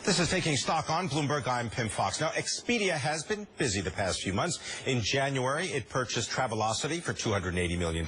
This is Taking Stock on Bloomberg. I'm Pim Fox. Now, Expedia has been busy the past few months. In January, it purchased Travelocity for $280 million.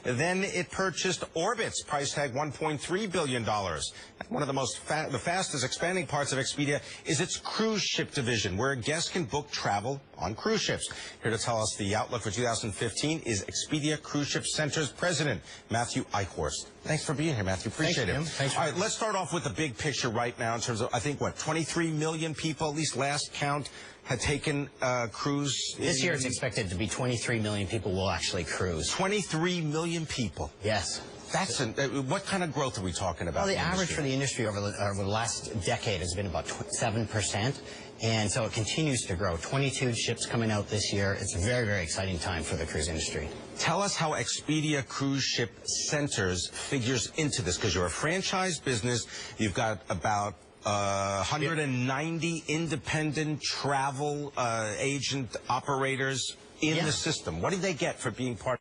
Then it purchased Orbitz, price tag $1.3 billion. One of the fastest expanding parts of Expedia is its cruise ship division, where guests can book travel on cruise ships. Here to tell us the outlook for 2015 is Expedia CruiseShipCenters President Matthew Eichhorst. Thanks for being here, Matthew. Appreciate it. Thanks. All right, let's start off with the big picture right now in terms of, I think, 23 million people, at least last count, had taken cruise. This year it's expected to be 23 million people will actually cruise. 23 million people? Yes. That's what kind of growth are we talking about? Well, the average for the industry over the last decade has been about 7%, and so it continues to grow. 22 ships coming out this year. It's a very, very exciting time for the cruise industry. Tell us how Expedia CruiseShipCenters figures into this, because you're a franchise business. You've got about 190 independent travel agent operators in the system. What do they get for being part?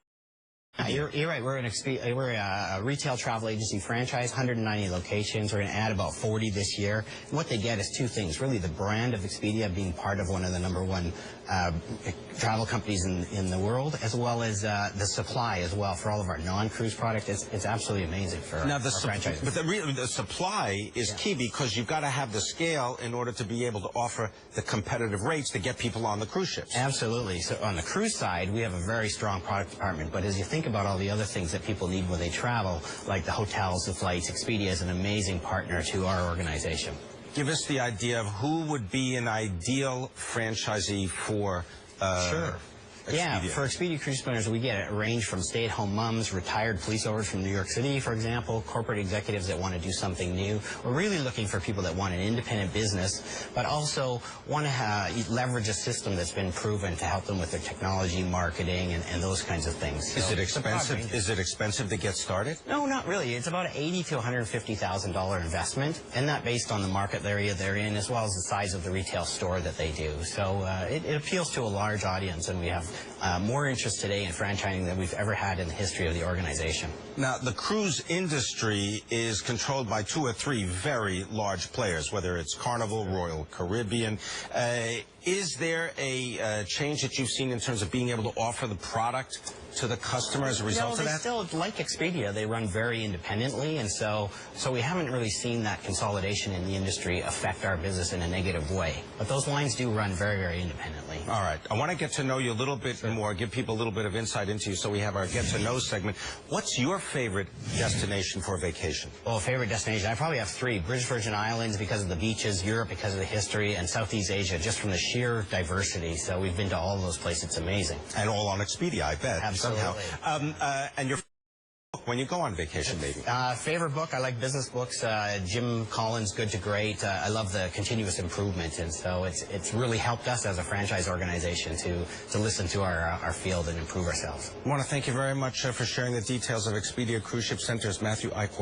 You're right. We're a retail travel agency franchise, 190 locations. We're going to add about 40 this year. And what they get is two things. Really, the brand of Expedia being part of one of the #1 travel companies in the world, as well as the supply as well for all of our non-cruise product. It's absolutely amazing for our franchise. But the supply is key, because you've got to have the scale in order to be able to offer the competitive rates to get people on the cruise ships. Absolutely. So on the cruise side, we have a very strong product department. But as you think about all the other things that people need when they travel, like the hotels, the flights, Expedia is an amazing partner to our organization. Give us the idea of who would be an ideal franchisee for Sure. Expedia. Yeah, for Expedia CruiseShipCenters, we get a range from stay-at-home moms, retired police officers from New York City, for example, corporate executives that want to do something new. We're really looking for people that want an independent business, but also want to leverage a system that's been proven to help them with their technology, marketing, and those kinds of things. Is it expensive? Is it expensive to get started? No, not really. It's about an $80,000 to $150,000 investment, and that based on the market area they're in, as well as the size of the retail store that they do. So it appeals to a large audience, and we have more interest today in franchising than we've ever had in the history of the organization. Now, the cruise industry is controlled by 2 or 3 very large players, whether it's Carnival, Royal Caribbean. Is there a change that you've seen in terms of being able to offer the product to the customer as a result of that? No, they still, like Expedia, they run very independently, and so we haven't really seen that consolidation in the industry affect our business in a negative way. But those lines do run very, very independently. All right. I want to get to know you a little bit more, give people a little bit of insight into you, so we have our Get to Know segment. What's your favorite destination for a vacation? Well, favorite destination, I probably have 3. British Virgin Islands because of the beaches, Europe because of the history, and Southeast Asia just from the sheer diversity. So we've been to all of those places. It's amazing. And all on Expedia, I bet. Absolutely. And your when you go on vacation, maybe? Favorite book, I like business books. Jim Collins' Good to Great. I love the continuous improvement, and so it's really helped us as a franchise organization to listen to our field and improve ourselves. I want to thank you very much for sharing the details of Expedia CruiseShipCenters, Matthew Eichhorst.